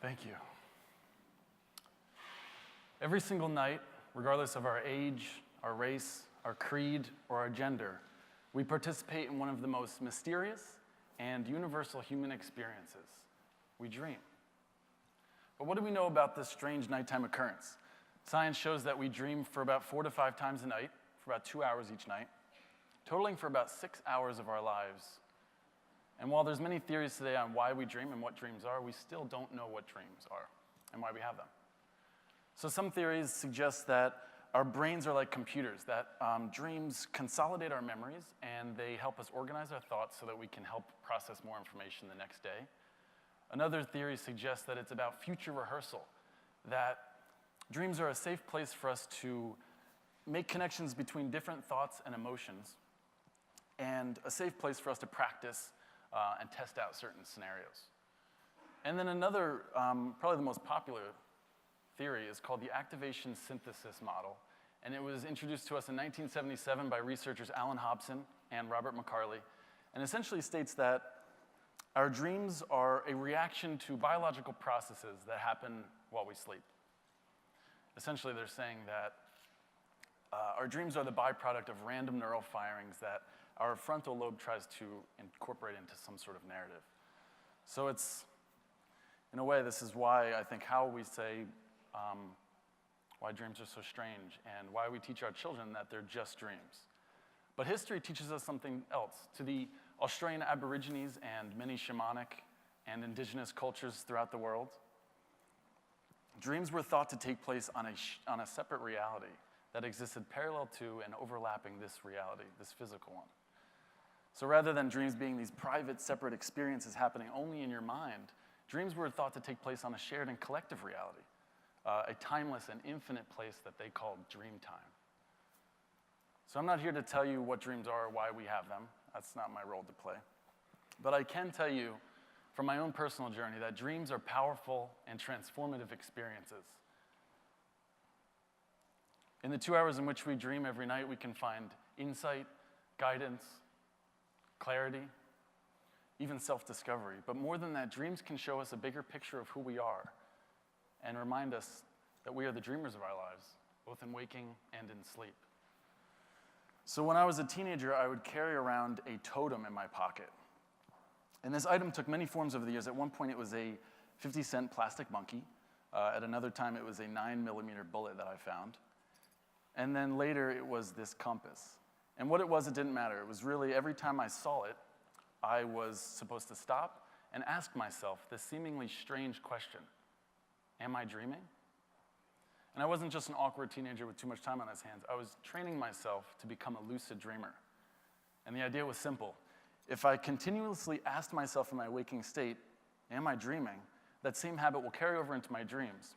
Thank you. Every single night, regardless of our age, our race, our creed, or our gender, we participate in one of the most mysterious and universal human experiences. We dream. But what do we know about this strange nighttime occurrence? Science shows that we dream for about 4 to 5 times a night, for about 2 hours each night, totaling for about 6 hours of our lives. And while there's many theories today on why we dream and what dreams are, we still don't know what dreams are and why we have them. So some theories suggest that our brains are like computers, that dreams consolidate our memories and they help us organize our thoughts so that we can help process more information the next day. Another theory suggests that it's about future rehearsal, that dreams are a safe place for us to make connections between different thoughts and emotions, and a safe place for us to practice and test out certain scenarios. And then another, probably the most popular theory is called the activation synthesis model, and it was introduced to us in 1977 by researchers Alan Hobson and Robert McCarley, and essentially states that our dreams are a reaction to biological processes that happen while we sleep. Essentially, they're saying that our dreams are the byproduct of random neural firings that our frontal lobe tries to incorporate into some sort of narrative. So it's, in a way, this is why I think how we say why dreams are so strange and why we teach our children that they're just dreams. But history teaches us something else. To the Australian Aborigines and many shamanic and indigenous cultures throughout the world, dreams were thought to take place on a separate reality that existed parallel to and overlapping this reality, this physical one. So rather than dreams being these private, separate experiences happening only in your mind, dreams were thought to take place on a shared and collective reality, a timeless and infinite place that they called dream time. So I'm not here to tell you what dreams are or why we have them. That's not my role to play. But I can tell you from my own personal journey that dreams are powerful and transformative experiences. In the 2 hours in which we dream every night, we can find insight, guidance, clarity, even self-discovery. But more than that, dreams can show us a bigger picture of who we are and remind us that we are the dreamers of our lives, both in waking and in sleep. So when I was a teenager, I would carry around a totem in my pocket. And this item took many forms over the years. At one point, it was a 50-cent plastic monkey. At another time, it was a 9mm bullet that I found. And then later, it was this compass. And what it was, it didn't matter. It was really, every time I saw it, I was supposed to stop and ask myself this seemingly strange question: am I dreaming? And I wasn't just an awkward teenager with too much time on his hands. I was training myself to become a lucid dreamer. And the idea was simple. If I continuously asked myself in my waking state, am I dreaming? That same habit will carry over into my dreams.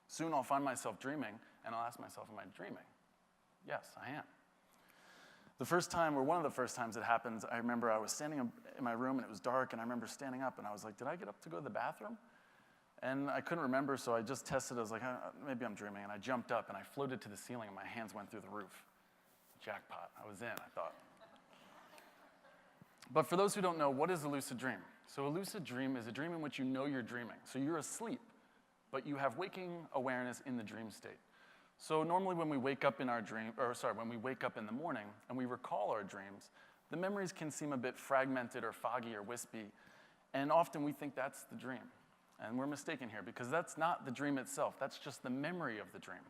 Soon I'll find myself dreaming, and I'll ask myself, am I dreaming? Yes, I am. The first time, or one of the first times it happened, I remember I was standing in my room, and it was dark, and I remember standing up, and I was like, did I get up to go to the bathroom? And I couldn't remember, so I just tested. I was like, maybe I'm dreaming. And I jumped up, and I floated to the ceiling, and my hands went through the roof. Jackpot. I was in, I thought. But for those who don't know, what is a lucid dream? So a lucid dream is a dream in which you know you're dreaming. So you're asleep, but you have waking awareness in the dream state. So normally when we wake up in our dream, when we wake up in the morning and we recall our dreams, the memories can seem a bit fragmented or foggy or wispy, and often we think that's the dream. And we're mistaken here, because that's not the dream itself. That's just the memory of the dream.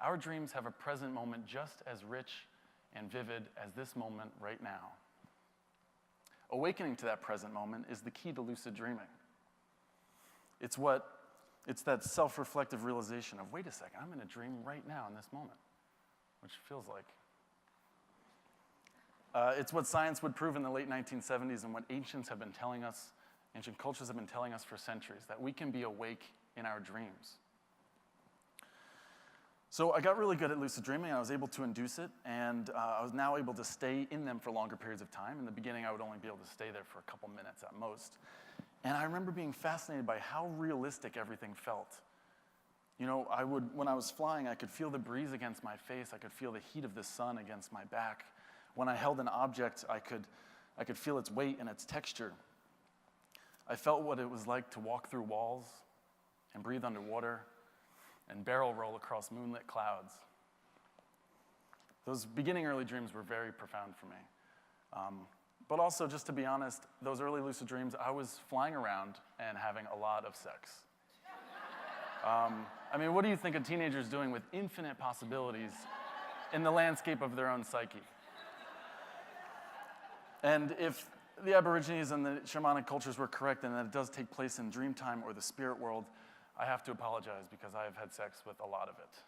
Our dreams have a present moment just as rich and vivid as this moment right now. Awakening to that present moment is the key to lucid dreaming. It's that self-reflective realization of, wait a second, I'm in a dream right now in this moment, which feels like. It's what science would prove in the late 1970s and what ancient cultures have been telling us for centuries, that we can be awake in our dreams. So I got really good at lucid dreaming. I was able to induce it, and I was now able to stay in them for longer periods of time. In the beginning, I would only be able to stay there for a couple minutes at most. And I remember being fascinated by how realistic everything felt. You know, when I was flying, I could feel the breeze against my face. I could feel the heat of the sun against my back. When I held an object, I could feel its weight and its texture. I felt what it was like to walk through walls, and breathe underwater and barrel roll across moonlit clouds. Those beginning early dreams were very profound for me. But also, just to be honest, those early lucid dreams, I was flying around and having a lot of sex. I mean, what do you think a teenager's doing with infinite possibilities in the landscape of their own psyche? And if the Aborigines and the shamanic cultures were correct and that it does take place in dream time or the spirit world, I have to apologize because I have had sex with a lot of it.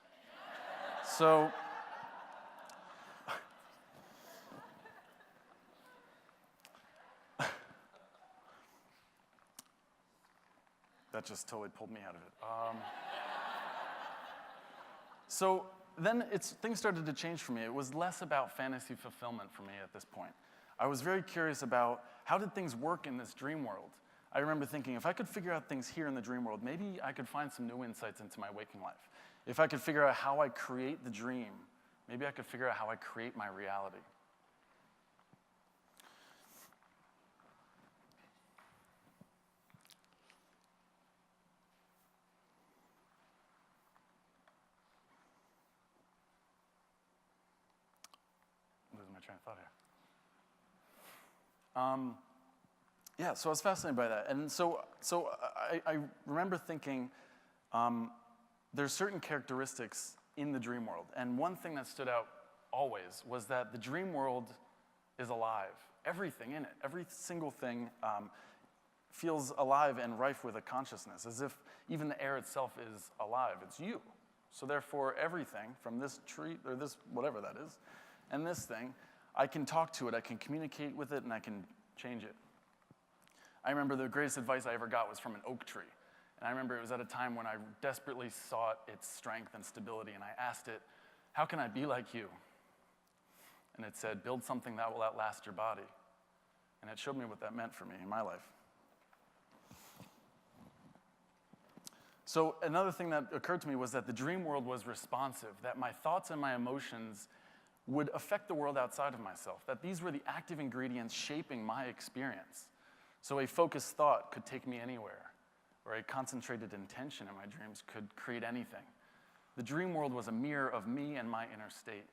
So, that just totally pulled me out of it. So then things started to change for me. It was less about fantasy fulfillment for me at this point. I was very curious about how did things work in this dream world. I remember thinking, if I could figure out things here in the dream world, maybe I could find some new insights into my waking life. If I could figure out how I create the dream, maybe I could figure out how I create my reality. I'm losing my train of thought here. Yeah, so I was fascinated by that. And so I remember thinking there's certain characteristics in the dream world. And one thing that stood out always was that the dream world is alive. Everything in it, every single thing feels alive and rife with a consciousness, as if even the air itself is alive. It's you. So therefore, everything from this tree, or this, whatever that is, and this thing, I can talk to it, I can communicate with it, and I can change it. I remember the greatest advice I ever got was from an oak tree. And I remember it was at a time when I desperately sought its strength and stability, and I asked it, how can I be like you? And it said, build something that will outlast your body. And it showed me what that meant for me in my life. So another thing that occurred to me was that the dream world was responsive, that my thoughts and my emotions would affect the world outside of myself, that these were the active ingredients shaping my experience. So a focused thought could take me anywhere, or a concentrated intention in my dreams could create anything. The dream world was a mirror of me and my inner state.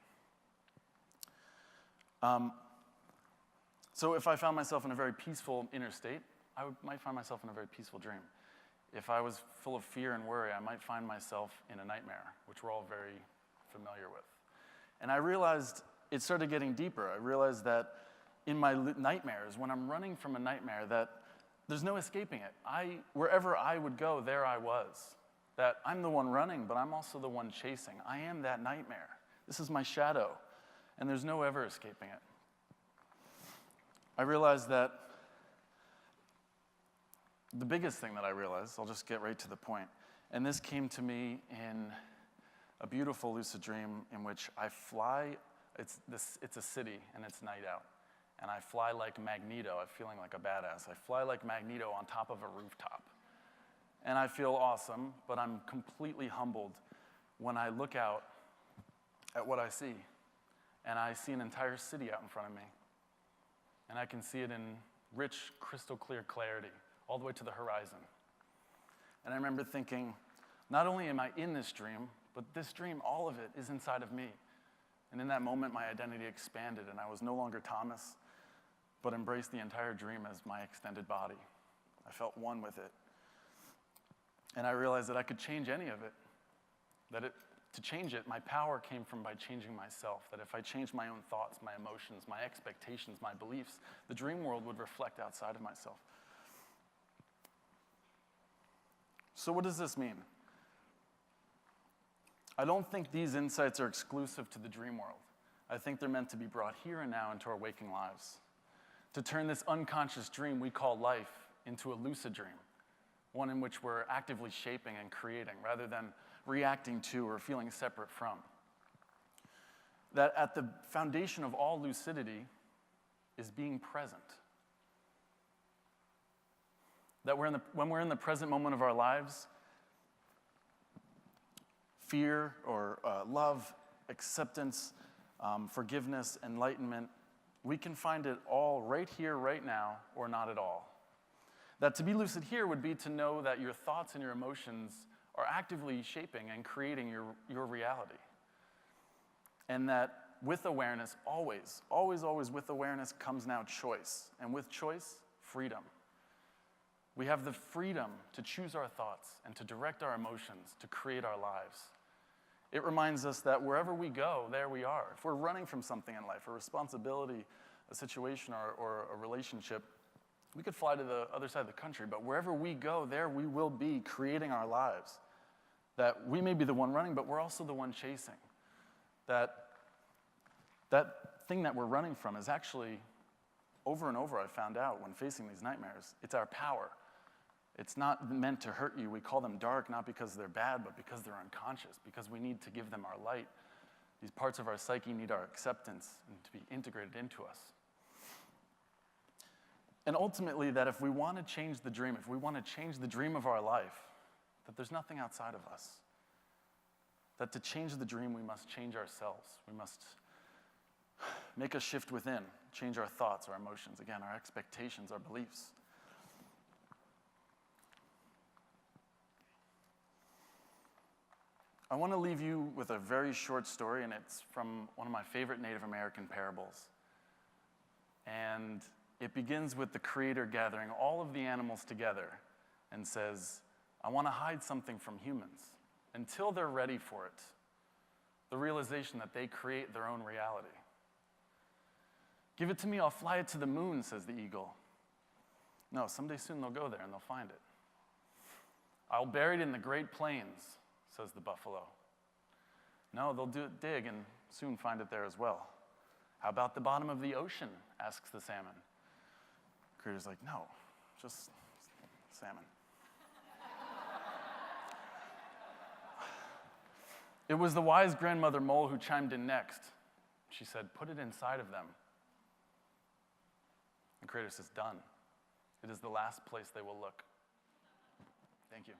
So if I found myself in a very peaceful inner state, I might find myself in a very peaceful dream. If I was full of fear and worry, I might find myself in a nightmare, which we're all very familiar with. And I realized it started getting deeper. I realized that in my nightmares, when I'm running from a nightmare, that there's no escaping it. Wherever I would go, there I was. That I'm the one running, but I'm also the one chasing. I am that nightmare. This is my shadow, and there's no ever escaping it. I realized that the biggest thing that I realized, I'll just get right to the point, and this came to me in a beautiful lucid dream in which I fly. It's a city, and it's night out. And I fly like Magneto. I'm feeling like a badass. I fly like Magneto on top of a rooftop. And I feel awesome, but I'm completely humbled when I look out at what I see. And I see an entire city out in front of me. And I can see it in rich, crystal clear clarity, all the way to the horizon. And I remember thinking, not only am I in this dream, but this dream, all of it, is inside of me. And in that moment, my identity expanded, and I was no longer Thomas, but embraced the entire dream as my extended body. I felt one with it. And I realized that I could change any of it. To change it, my power came from by changing myself. That if I changed my own thoughts, my emotions, my expectations, my beliefs, the dream world would reflect outside of myself. So what does this mean? I don't think these insights are exclusive to the dream world. I think they're meant to be brought here and now into our waking lives. To turn this unconscious dream we call life into a lucid dream, one in which we're actively shaping and creating rather than reacting to or feeling separate from. That at the foundation of all lucidity is being present. That when we're in the present moment of our lives, fear or love, acceptance, forgiveness, enlightenment, we can find it all right here, right now, or not at all. That to be lucid here would be to know that your thoughts and your emotions are actively shaping and creating your reality. And that with awareness, always, always, always with awareness comes now choice. And with choice, freedom. We have the freedom to choose our thoughts and to direct our emotions, to create our lives. It reminds us that wherever we go, there we are. If we're running from something in life, a responsibility, a situation, or a relationship, we could fly to the other side of the country, but wherever we go, there we will be creating our lives. That we may be the one running, but we're also the one chasing. That thing that we're running from is actually, over and over I've found out when facing these nightmares, it's our power. It's not meant to hurt you. We call them dark, not because they're bad, but because they're unconscious, because we need to give them our light. These parts of our psyche need our acceptance and to be integrated into us. And ultimately, that if we want to change the dream, if we want to change the dream of our life, that there's nothing outside of us. That to change the dream, we must change ourselves. We must make a shift within, change our thoughts, our emotions, again, our expectations, our beliefs. I want to leave you with a very short story, and it's from one of my favorite Native American parables. And it begins with the Creator gathering all of the animals together and says, I want to hide something from humans until they're ready for it. The realization that they create their own reality. Give it to me, I'll fly it to the moon, says the eagle. No, someday soon they'll go there and they'll find it. I'll bury it in the Great Plains, says the buffalo. No, they'll dig and soon find it there as well. How about the bottom of the ocean, asks the salmon. Creator's like, no, just salmon. It was the wise grandmother mole who chimed in next. She said, put it inside of them. The Creator says, done. It is the last place they will look. Thank you.